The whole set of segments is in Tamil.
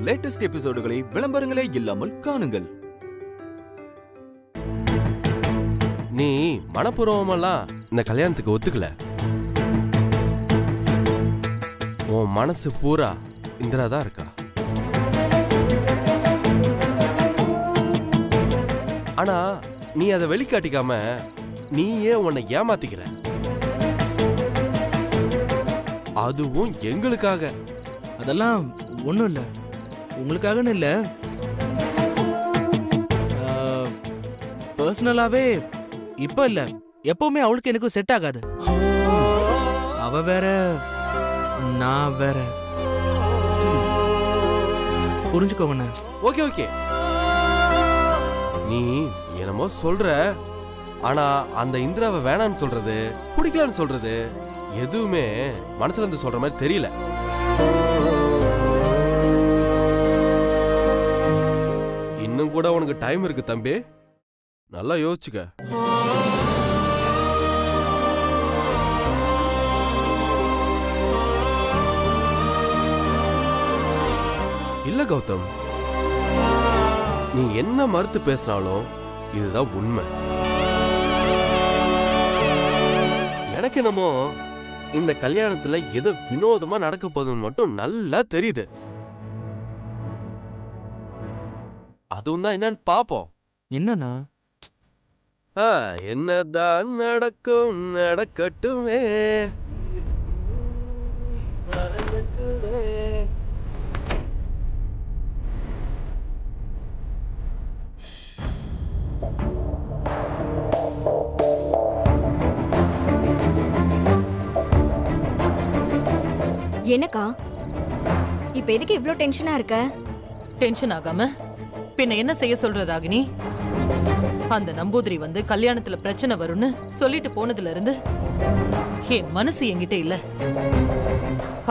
லேட்டஸ்ட் எபிசோடுகளை விளம்பரங்களே இல்லாமல் காணுங்கள். நீ மனப்பூர்வமெல்லாம் இந்த கல்யாணத்துக்கு ஒத்துக்கல. உன் மனசு பூரா இந்திரா தான் இருக்கா. ஆனா நீ அதை வெளிக்காட்டிக்காம நீயே உன்னை ஏமாத்திக்கிற. அதுவும் எங்களுக்காக. அதெல்லாம் ஒண்ணும் இல்ல, உங்களுக்காகன்னு இல்ல, பர்சனலாவே இப்ப இல்ல, எப்பவுமே அவளுக்கு எனக்கு செட் ஆகாது. அவ வேற நான் வேற, புரிஞ்சுக்கோங்க. ஓகே ஓகே, நீ என்னமோ சொல்ற. ஆனா அந்த இந்திராவை வேணான்னு சொல்றது, பிடிக்கலன்னு சொல்றது எதுவுமே மனசுல இருந்து சொல்ற மாதிரி தெரியல. இன்னும் கூட உனக்கு டைம் இருக்கு தம்பி, நல்லா யோசிச்சுக்க. இல்ல கௌதம், நீ என்ன மறுத்து பேசினாலும் இதுதான் உண்மை. எனக்கு என்னமோ இந்த கல்யாணத்துல ஏதோ வினோதமா நடக்க போகுதுன்னு மட்டும் நல்லா தெரியுது. அதுவும் தான் என்னன்னு பாப்போம். என்னன்னா என்னதான் நடக்கும், நடக்கட்டுமே. என்னக்கா இப்ப எதுக்கு இவ்ளோ டென்ஷனா இருக்க? டென்ஷன் ஆகாம பின்ன என்ன செய்ய சொல்ற ராகினி? அந்த நம்பூதிரி வந்து கல்யாணத்துல பிரச்சனை வரும்னு சொல்லிட்டு போனதுல இருந்து என் மனசு என்கிட்ட இல்ல.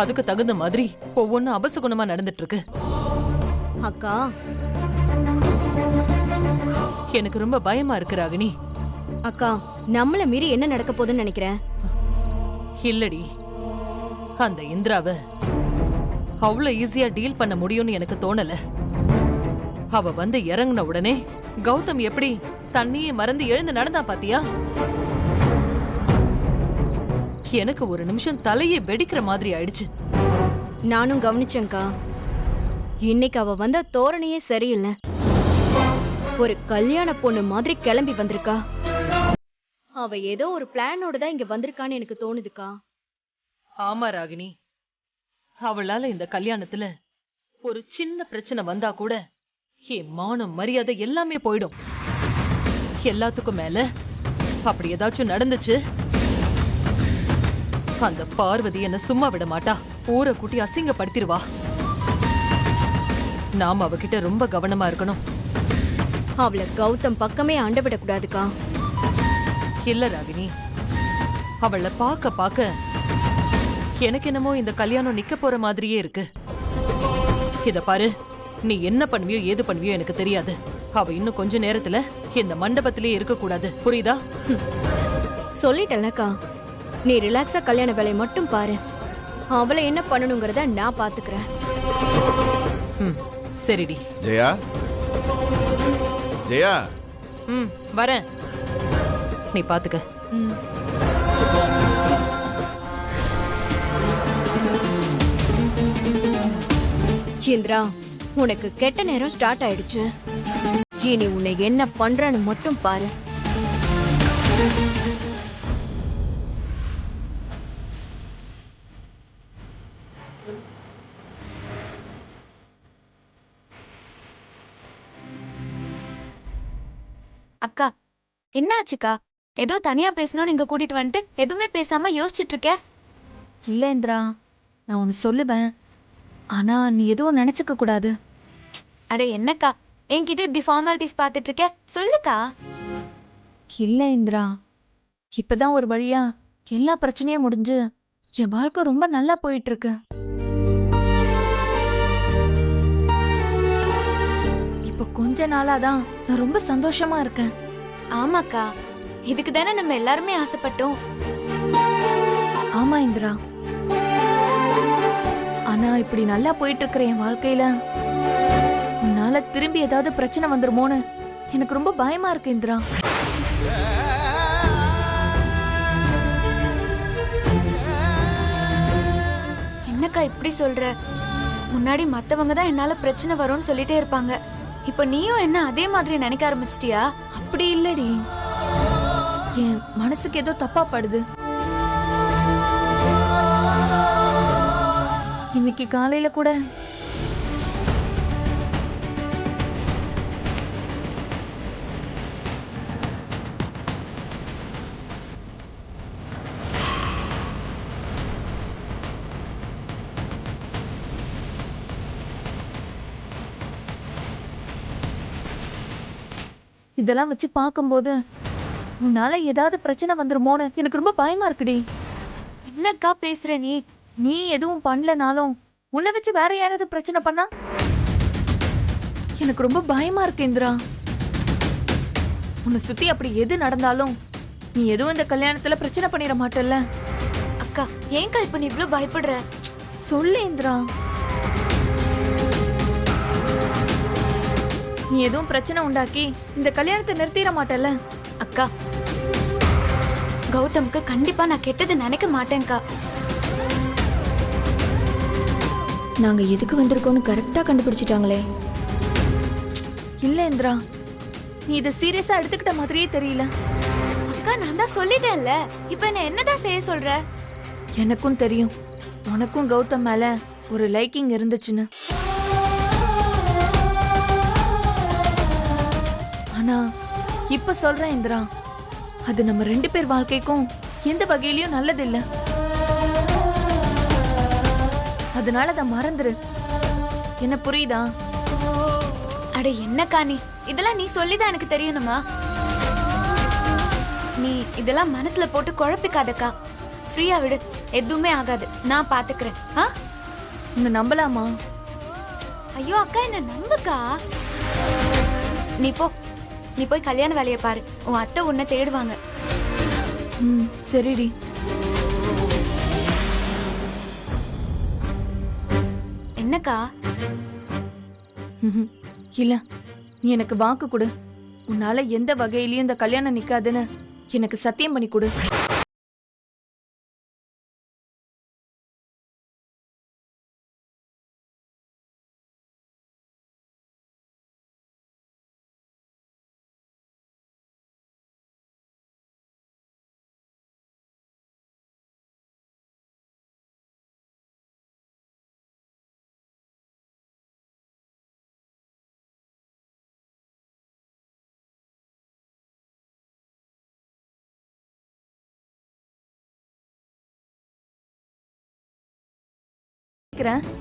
அதுக்கு தகுந்த மாதிரி ஒவ்வொன்னும் அபசகுணமா நடந்துட்டு இருக்கு. அக்கா, எனக்கு ரொம்ப பயமா இருக்கு ராகினி. அக்கா, நம்மள மீறி என்ன நடக்க போகுதுன்னு நினைக்கிறேன்? இல்லடி, அந்த இந்திராவை அவ்வளவு ஈஸியா டீல் பண்ண முடியும்னு எனக்கு தோணல. அவ வந்து இறங்கின உடனே கௌதம் எப்படி தண்ணியை மறந்து எழுந்து நடந்தா பாத்தியா? எனக்கு ஒரு நிமிஷம் தலையே வெடிக்கிற மாதிரி ஆயிடுச்சு. நானும் கவனிச்சேன்க்கா. இன்னைக்கு அவ வந்த தோரணையே சரியில்லை. ஒரு கல்யாண பொண்ணு மாதிரி கிளம்பி வந்திருக்கா. அவ ஏதோ ஒரு பிளானோட தான் இங்க வந்திருக்கான்னு எனக்கு தோணுதுக்கா. ஆமா ராகினி, அவளால இந்த கல்யாணத்துல ஒரு சின்ன பிரச்சனை வந்தா கூட என் மானம் மரியாதை எல்லாமே போயிடும். எல்லாத்துக்கும் மேல அப்படி ஏதாச்சும் நடந்துச்சு, அந்த பார்வதி என்ன சும்மா விட மாட்டா. ஊரை கூட்டி அசிங்கப்படுத்திடுவா. நாம அவகிட்ட ரொம்ப கவனமா இருக்கணும். அவளை கௌதம் பக்கமே ஆண்ட விடக்கூடாதுக்கா. இல்ல ராகினி, அவளை பாக்க பாக்க எனக்கு என்னமோ இந்த கல்யாணம் நிக்க போற மாதிரியே இருக்கு. இத பாரு, நீ என்ன பண்ணுவியோ ஏது பண்ணுவியோ எனக்கு தெரியாது. அவ இன்னும் கொஞ்ச நேரத்துல இந்த மண்டபத்திலே இருக்க கூடாது, புரியுதா? சொல்லிட்டேன்லக்கா, நீ ரிலாக்ஸா கல்யாண வேலையை மட்டும் பாரு. அவளை என்ன பண்ணணுங்கிறத நான் பாத்துக்கிறேன். சரிடி. ஜெயா, ஜெயா. வரேன், நீ பாத்துக்க. இந்திரா, உனக்கு கெட்ட நேரம் ஸ்டார்ட் ஆயிடுச்சு. இனி உன்னை என்ன பண்றன்னு மட்டும் பாரு. அக்கா, என்ன ஆச்சுக்கா? ஏதோ தனியா பேசணும் நீங்க கூட்டிட்டு வந்துட்டு எதுவுமே பேசாம யோசிச்சுட்டு இருக்க. இல்ல இந்திரா, நான் ஒன்னு சொல்லுவேன், ஆனா நீ எதுவும் நினைச்சுக்க கூடாது. அட என்னக்கா, என்கிட்ட இப்படி ஃபார்மாலிட்டிஸ் பார்த்துட்டு இருக்க, சொல்லுக்கா. இல்ல இந்திரா, இப்பதான் ஒரு வழியா எல்லா பிரச்சனையும் முடிஞ்சு என் வாழ்க்கை ரொம்ப நல்லா போயிட்டு இருக்கு. இப்ப கொஞ்ச நாளாதான் நான் ரொம்ப சந்தோஷமா இருக்கேன். ஆமாக்கா, இதுக்கு தானே நம்ம எல்லாருமே ஆசைப்பட்டோம். ஆமா இந்திரா, ஆனா இப்படி நல்லா போயிட்டு இருக்கிற என் வாழ்க்கையில இதனால திரும்பி ஏதாவது பிரச்சனை வந்துருமோன்னு எனக்கு ரொம்ப பயமா இருக்கு இந்திரா. என்னக்கா இப்படி சொல்ற? முன்னாடி மத்தவங்க தான் என்னால பிரச்சனை வரும்னு சொல்லிட்டே இருப்பாங்க. இப்ப நீயும் என்ன அதே மாதிரி நினைக்க ஆரம்பிச்சிட்டியா? அப்படி இல்லடி, என் மனசுக்கு ஏதோ தப்பா படுது. இன்னைக்கு காலையில கூட இதெல்லாம் வச்சு பார்க்கும்போது உன்னால ஏதாவது பிரச்சனை வந்துருமோன்னு எனக்கு ரொம்ப பயமா இருக்குடி. என்னக்கா பேசுற நீ? நீ எதுவும் பண்ணலனாலும் உன்னை வச்சு வேற யாராவது பிரச்சனை பண்ணா எனக்கு ரொம்ப பயமா இருக்கு இந்திரா. உன்னை சுத்தி அப்படி எது நடந்தாலும் நீ எதுவும் இந்த கல்யாணத்துல பிரச்சனை பண்ணிட மாட்டல்ல? அக்கா ஏன்க்கா இப்ப நீ இவ்ளோ பயப்படுற? சொல்லு இந்திரா, நீ எதுவும் பிரச்சனை உண்டாக்கி இந்த கல்யாணத்தை நிறுத்திட மாட்டல்ல? அக்கா கௌதம்க்கு கண்டிப்பா நான் கெட்டது நினைக்க மாட்டேன்க்கா. நாங்க எதுக்கு வந்திருக்கோம்னு கரெக்டா கண்டுபிடிச்சிட்டாங்களே. இல்ல இந்திரா, நீ இதை சீரியஸா எடுத்துக்கிட்ட மாதிரியே தெரியல. அக்கா நான் தான் சொல்லிட்டேன்ல, இப்ப என்ன என்னதான் செய்ய சொல்ற? எனக்கும் தெரியும் உனக்கும் கௌதம் மேல ஒரு லைக்கிங் இருந்துச்சுன்னு. ஆனா இப்ப சொல்றேன் இந்திரா, அது நம்ம 2 பேர் வாழ்க்கைக்கும் எந்த வகையிலயும் நல்லது இல்ல. அதனால அதை மறந்துரு. என்ன புரியுதா? அட என்னக்கா நீ இதெல்லாம் நீ சொல்லிதான் எனக்கு தெரியணுமா? நீ இதெல்லாம் மனசுல போட்டு குழப்பிக்காதக்கா. ஃப்ரீயா விடு, எதுவுமே ஆகாது, நான் பாத்துக்கிறேன். உன்னை நம்பலாமா? ஐயோ அக்கா என்ன நம்புக்கா. நீ போய் கல்யாண வேலையை பாரு, உன் அத்தை உன்னை தேடுவாங்க. சரிடி. என்னக்கா? இல்ல, நீ எனக்கு வாக்கு கொடு. உன்னால எந்த வகையிலயும் இந்த கல்யாணம் நிக்காதுன்னு எனக்கு சத்தியம் பண்ணி கொடு.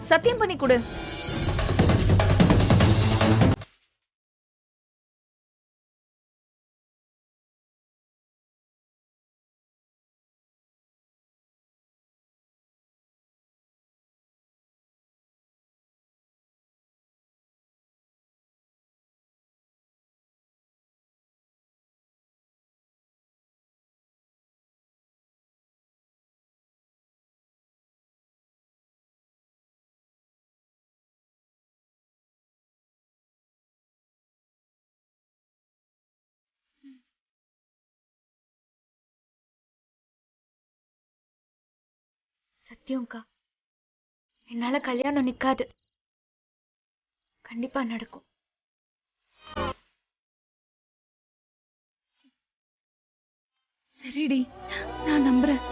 சத்தியம் பண்ணி கொடு. சத்தியம்க்கா, என்னால கல்யாணம் நிக்காது. கண்டிப்பா நடக்கும். சரிடி, நான் நம்புறேன்.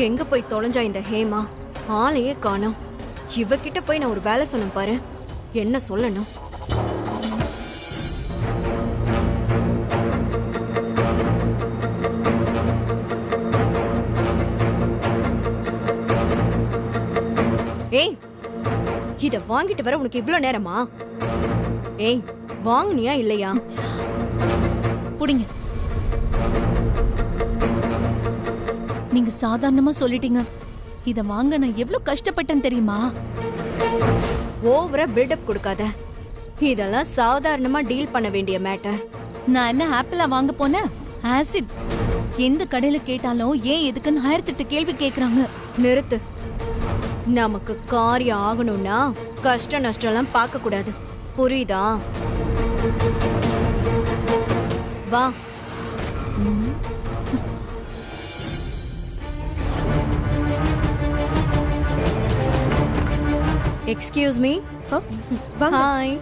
எங்க போய் தொலைஞ்சா இந்த ஹேமா? ஆளையே காணோம். இவகிட்ட போய் நான் ஒரு வேலை சொன்னேன் பாரு, என்ன சொல்லணும்? ஏய் இத வாங்கிட்டு வர உனக்கு இவ்ளோ நேரமா? ஏய் வாங்குனியா இல்லையா? புடிங்க. நீங்க சாதாரணமா சொல்லிட்டீங்க. இத வாங்க நான் எவ்வளவு கஷ்டப்பட்டேன் தெரியுமா? ஓவரா பில்டப் கொடுக்காத. இதெல்லாம் சாதாரணமா டீல் பண்ண வேண்டிய மேட்டர். நான் என்ன ஆப்பிளா வாங்க போனேன்? ஆசிட். எந்த கடையில கேட்டாலும் ஏன் எதுக்குன்னு 1008 கேள்வி கேக்குறாங்க. நிறுத்து. நமக்கு காரியம் ஆகணும்னா கஷ்ட நஷ்டம்லாம் பார்க்க கூடாது, புரியுதா? வா. Excuse me. ஹாய்.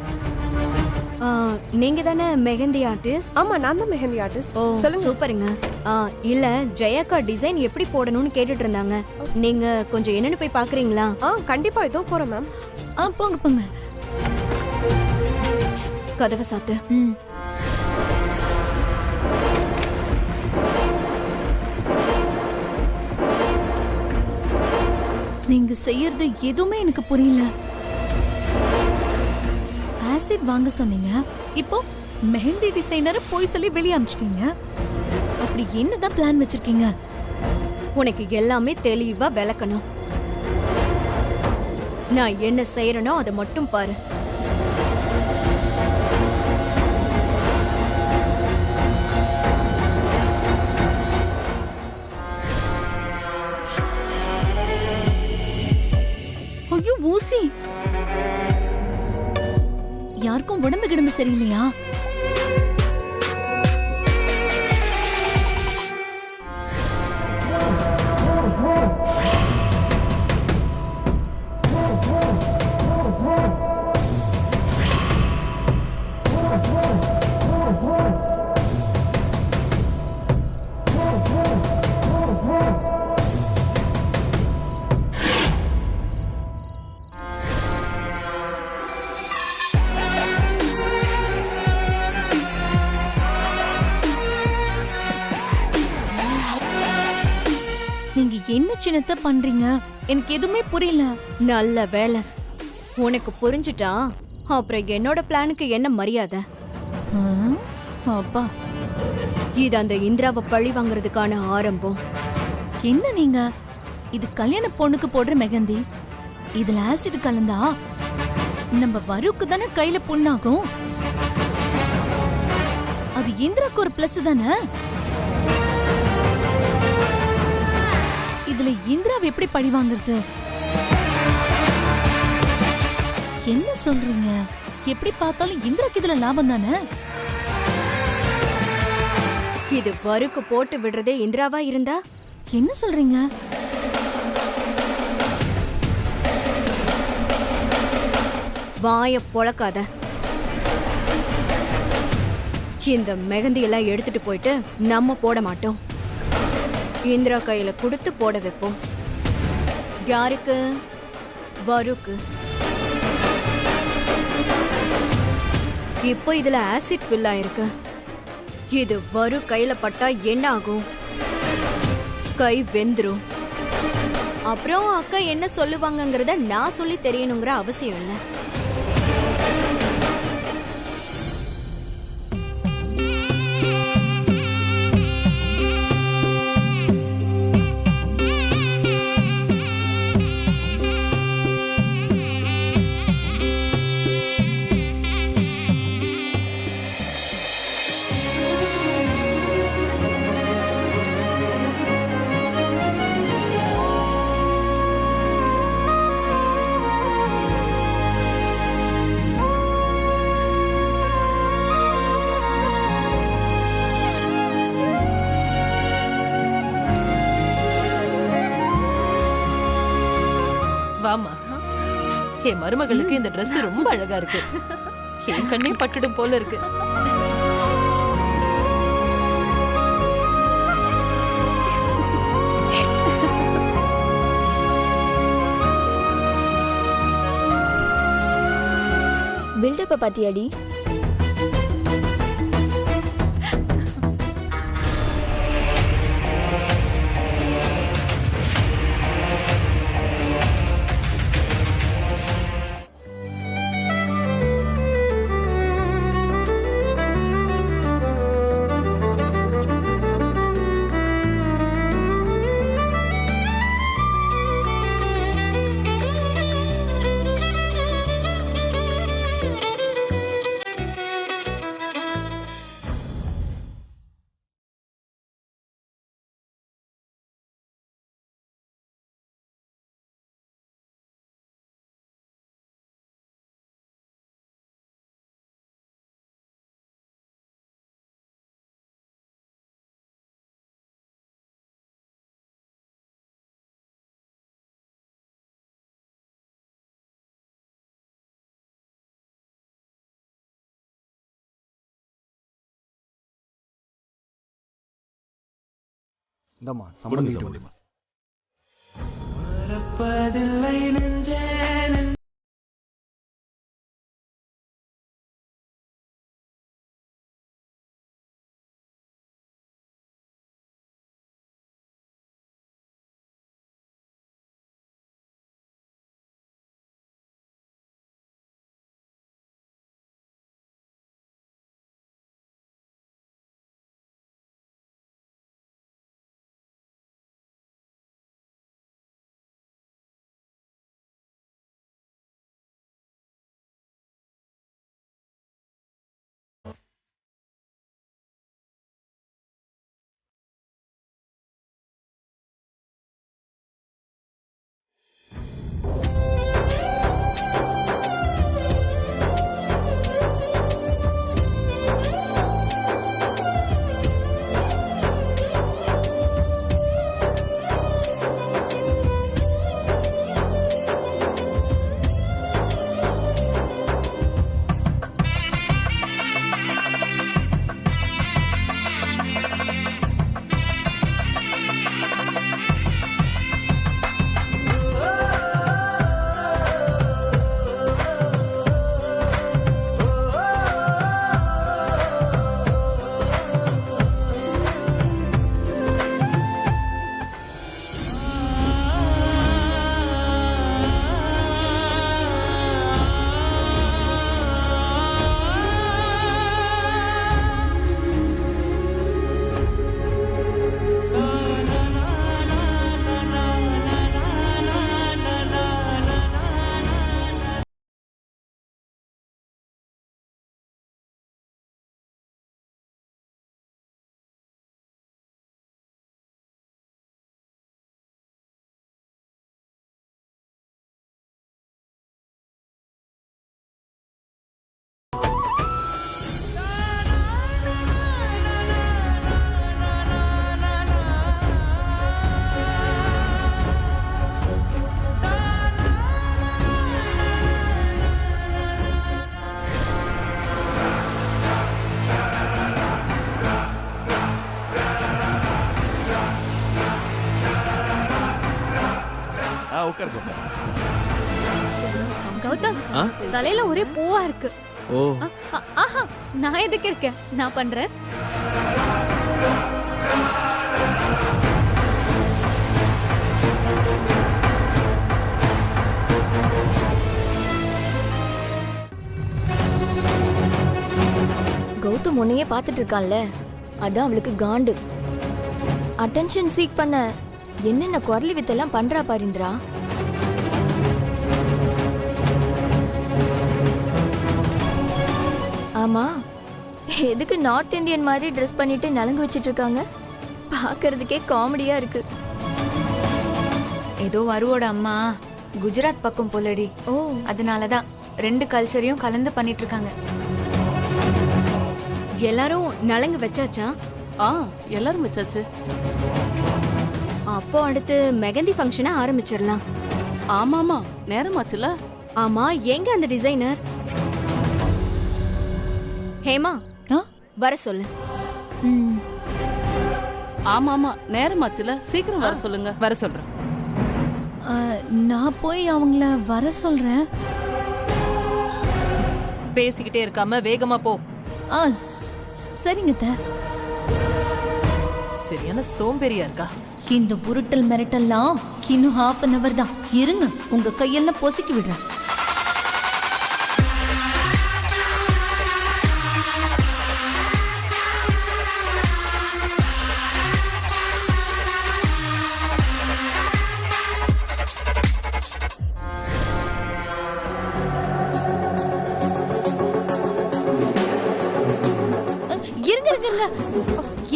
நீங்க தானே மெஹந்தி ஆர்டிஸ்ட்? ஆமா, நான் தான் மெஹந்தி ஆர்டிஸ்ட். ஓ சொல்லுங்க. சூப்பருங்க. இல்ல ஜெயாக்கா டிசைன் எப்படி போடணும்னு கேட்டுட்டு இருந்தாங்க. நீங்க கொஞ்சம் என்னன்னு போய் பாக்குறீங்களா? கண்டிப்பா இதோ போறேன் மேம். போங்க போங்க. கதவை சாத்து. நீங்க செய்யறது எதுவுமே எனக்கு புரியல. ஆசிட் வாங்க சொன்னீங்க, இப்போ மெஹந்தி டிசைனர் போய் சொல்லி வெளிய அனுப்பிச்சிட்டீங்க. அப்படி என்னதான் பிளான் வச்சிருக்கீங்க? உனக்கு எல்லாமே தெளிவா விளக்கணும். நான் என்ன செய்யறனோ அதை மட்டும் பாரு. ஐயோ ஊசி. யாருக்கும் உடம்பு கிடம்பு சரியில்லையா? நீங்க என்ன சின்னத்தை பண்றீங்க? எனக்கு எதுவுமே புரியல. நல்ல வேலை, உனக்கு புரிஞ்சுட்டா அப்புறம் என்னோட பிளானுக்கு என்ன மரியாதை? அப்பா, இது அந்த இந்திராவை பழி வாங்குறதுக்கான ஆரம்பம். என்ன நீங்க? இது கல்யாண பொண்ணுக்கு போடுற மெஹந்தி. இதுல ஆசிட் கலந்தா நம்ம வருக்கு தானே கையில புண்ணாகும். அது இந்திராக்கு ஒரு பிளஸ் தானே. இதுல இந்திராவை எப்படி பழி வாங்குறது? என்ன சொல்றீங்க? எப்படி பார்த்தாலும் இந்திராக்கு இதுல லாபம் தானே. இது வருக்கு போட்டு விடுறதே இந்திராவா இருந்தா? என்ன சொல்றீங்க? வாய பொளக்காத. இந்த மெஹந்தி எல்லாம் எடுத்துட்டு போயிட்டு நம்ம போட மாட்டோம். இந்திரா கையில கொடுத்து போட வைப்போம். யாருக்கு? வருக்கு. இப்போ இதுல ஆசிட் ஃபில் ஆயிருக்கு. இது வரு கையில பட்டா என்ன ஆகும்? கை வெந்துரும். அப்புறம் அக்கா என்ன சொல்லுவாங்கங்கறத நான் சொல்லி தெரியணுங்கிற அவசியம் இல்லை. வாமா, என் மருமகளுக்கு இந்த Dress ரொம்ப அழகா இருக்கு. என் கண்ணே பட்டுடும் போல இருக்கு. பில்டப்ப பாத்தியாடி? இந்தம்மா சம்பந்தி. கௌதம், தலையில ஒரே பூவா இருக்கு. ஆஹா, நான் எதுக்கு இருக்கேன், நான் பண்றேன். கௌதம் உன்னையே பார்த்துட்டு இருக்கான்ல, அதான் அவளுக்கு காண்டு. அட்டென்ஷன் சீக் பண்ண என்னென்ன குரலி வித்தெல்லாம் பண்றா பாரிந்திரா. ஆமா, எதுக்கு நார்த் இந்தியன் மாதிரி ட்ரெஸ் பண்ணிட்டு நலங்கு வச்சிட்டு இருக்காங்க? பார்க்கிறதுக்கே காமெடியா இருக்கு. ஏதோ வருவோட அம்மா குஜராத் பக்கம் போலடி. ஓ, அதனாலதான் 2 கல்ச்சரையும் கலந்து பண்ணிட்டு இருக்காங்க. எல்லாரும் நலங்கு வச்சாச்சா? எல்லாரும் வச்சாச்சு. அப்போ அடுத்து மெகந்தி ஃபங்க்ஷனை ஆரம்பிச்சிடலாம். ஆமாமா, நேரமாச்சுல. ஆமா, எங்க அந்த டிசைனர்? ஹேமா, வர சொல்லு. ஆமாமா, நேரமாச்சுல, சீக்கிரம் வர சொல்லுங்க. வர சொல்றேன். நான் போய் அவங்கள வர சொல்றேன். பேசிக்கிட்டே இருக்காம வேகமா போ. சரிங்க த. சரியான சோம்பேறியா இருக்கா. இந்த புருட்டல் மிரட்டல்லாம் இன்னும் ½ தான். இருங்க, உங்க கையெல்லாம் பொசுக்கி விடுறேன்.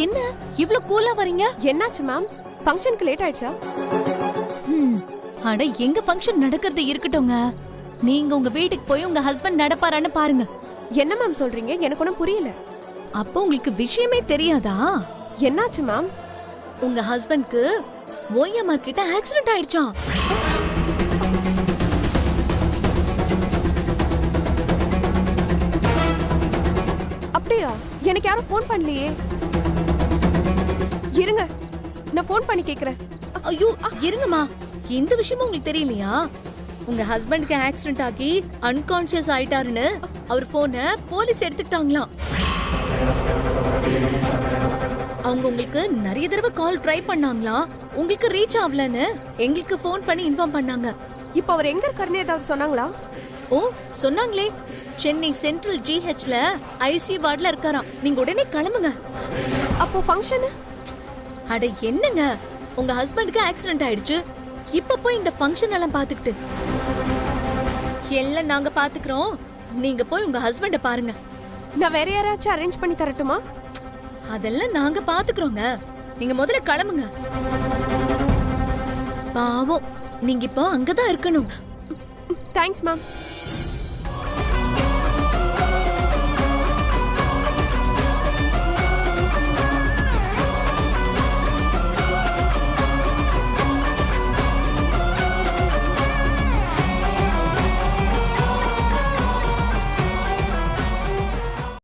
என்ன இவ்ளோ கூலா வரீங்க? என்னாச்சு மேம்? ஃபங்க்ஷனுக்கு லேட் ஆயிடுச்சா? அட, எங்க ஃபங்க்ஷன் நடக்கிறது இருக்கட்டும்ங்க. நீங்க உங்க வீட்டுக்கு போய் உங்க ஹஸ்பண்ட் நடப்பாரான்னு பாருங்க. என்ன மேம் சொல்றீங்க? எனக்கு ஒன்றும் புரியல. அப்போ உங்களுக்கு விஷயமே தெரியாதா? என்னாச்சு மேம்? உங்க ஹஸ்பண்ட்க்கு ஓஎம்ஆர் கிட்ட ஆக்சிடென்ட் ஆயிடுச்சாம். அப்படியா? எனக்கு யாரும் ஃபோன் பண்ணலையே. இருங்க, நான் ஃபோன் பண்ணி கேக்குறேன். ஐயோ இருங்கம்மா, இந்த விஷயமும் உங்களுக்கு தெரியலையா? உங்க ஹஸ்பண்டுக்கு ஆக்சிடென்ட் ஆகி அன்கான்ஷியஸ் ஆயிட்டாருன்னு அவர் போனை போலீஸ் எடுத்துக்கிட்டாங்களாம். அவங்க உங்களுக்கு நிறைய தடவை கால் ட்ரை பண்ணாங்களாம், உங்களுக்கு ரீச் ஆகலன்னு எங்களுக்கு ஃபோன் பண்ணி இன்ஃபார்ம் பண்ணாங்க. இப்போ அவர் எங்க இருக்காருன்னு ஏதாவது சொன்னாங்களா? ஓ சொன்னாங்களே, சென்னை சென்ட்ரல் ஜிஹெச்ல ஐசி வார்டுல இருக்காராம். நீங்க உடனே கிளம்புங்க. அப்போ ஃபங்க்ஷன்? அட என்னங்க, உங்க ஹஸ்பண்டுக்கு ஆக்சிடென்ட் ஆயிடுச்சு, இப்ப போய் இந்த ஃபங்க்ஷன் எல்லாம் பாத்துக்கிட்டு. எல்லாம் நாங்க பாத்துக்கிறோம், நீங்க போய் உங்க ஹஸ்பண்ட பாருங்க. நான் வேற யாராச்சும் அரேஞ்ச் பண்ணி தரட்டுமா? அதெல்லாம் நாங்க பாத்துக்கிறோங்க, நீங்க முதல்ல கிளம்புங்க. பாவம், நீங்க இப்போ அங்கதான் இருக்கணும். Thanks ma'am.